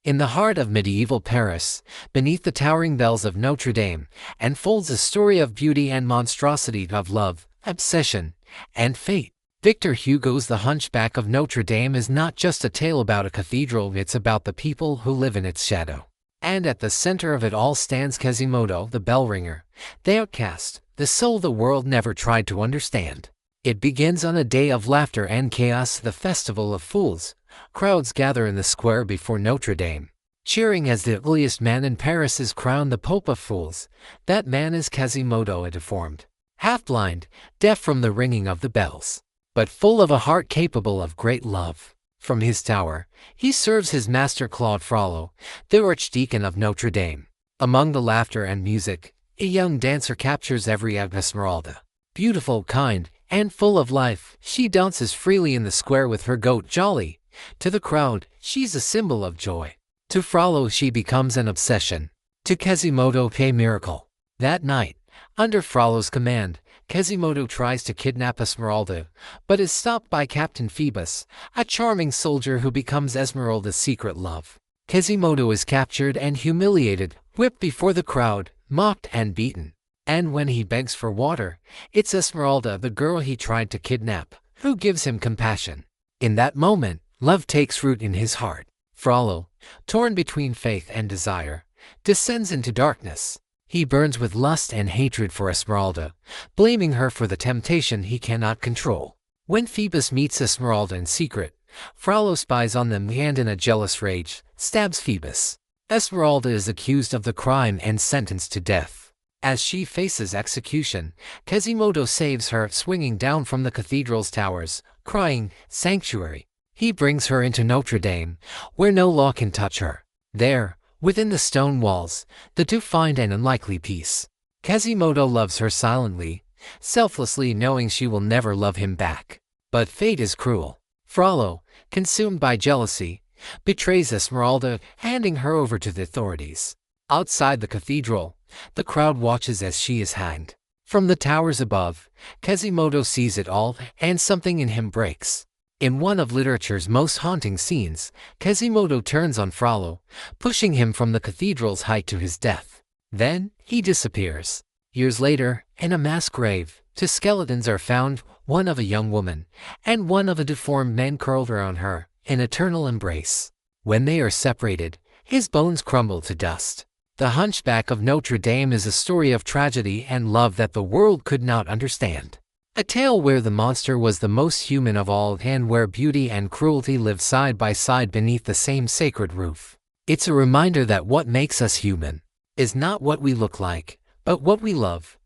In the heart of medieval Paris, beneath the towering bells of Notre Dame, unfolds a story of beauty and monstrosity, of love, obsession, and fate. Victor Hugo's The Hunchback of Notre Dame is not just a tale about a cathedral, it's about the people who live in its shadow. And at the center of it all stands Quasimodo, the bell ringer, the outcast, the soul the world never tried to understand. It begins on a day of laughter and chaos, the Festival of Fools. Crowds gather in the square before Notre Dame, cheering as the ugliest man in Paris is crowned the Pope of Fools. That man is Quasimodo, a deformed, half-blind, deaf from the ringing of the bells, but full of a heart capable of great love. From his tower, he serves his master Claude Frollo, the archdeacon of Notre Dame. Among the laughter and music, a young dancer captures every Esmeralda. Beautiful, kind, and full of life, she dances freely in the square with her goat Jolly. To the crowd, she's a symbol of joy. To Frollo, she becomes an obsession. To Quasimodo, a miracle. That night, under Frollo's command, Quasimodo tries to kidnap Esmeralda, but is stopped by Captain Phoebus, a charming soldier who becomes Esmeralda's secret love. Quasimodo is captured and humiliated, whipped before the crowd, mocked and beaten. And when he begs for water, it's Esmeralda, the girl he tried to kidnap, who gives him compassion. In that moment, love takes root in his heart. Frollo, torn between faith and desire, descends into darkness. He burns with lust and hatred for Esmeralda, blaming her for the temptation he cannot control. When Phoebus meets Esmeralda in secret, Frollo spies on them and in a jealous rage, stabs Phoebus. Esmeralda is accused of the crime and sentenced to death. As she faces execution, Quasimodo saves her, swinging down from the cathedral's towers, crying, "Sanctuary." He brings her into Notre Dame, where no law can touch her. There, within the stone walls, the two find an unlikely peace. Quasimodo loves her silently, selflessly, knowing she will never love him back. But fate is cruel. Frollo, consumed by jealousy, betrays Esmeralda, handing her over to the authorities. Outside the cathedral, the crowd watches as she is hanged. From the towers above, Quasimodo sees it all, and something in him breaks. In one of literature's most haunting scenes, Quasimodo turns on Frollo, pushing him from the cathedral's height to his death. Then, he disappears. Years later, in a mass grave, two skeletons are found, one of a young woman, and one of a deformed man curled around her, in eternal embrace. When they are separated, his bones crumble to dust. The Hunchback of Notre Dame is a story of tragedy and love that the world could not understand. A tale where the monster was the most human of all, and where beauty and cruelty live side by side beneath the same sacred roof. It's a reminder that what makes us human is not what we look like, but what we love.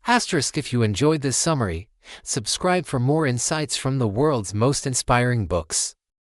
If you enjoyed this summary, subscribe for more insights from the world's most inspiring books.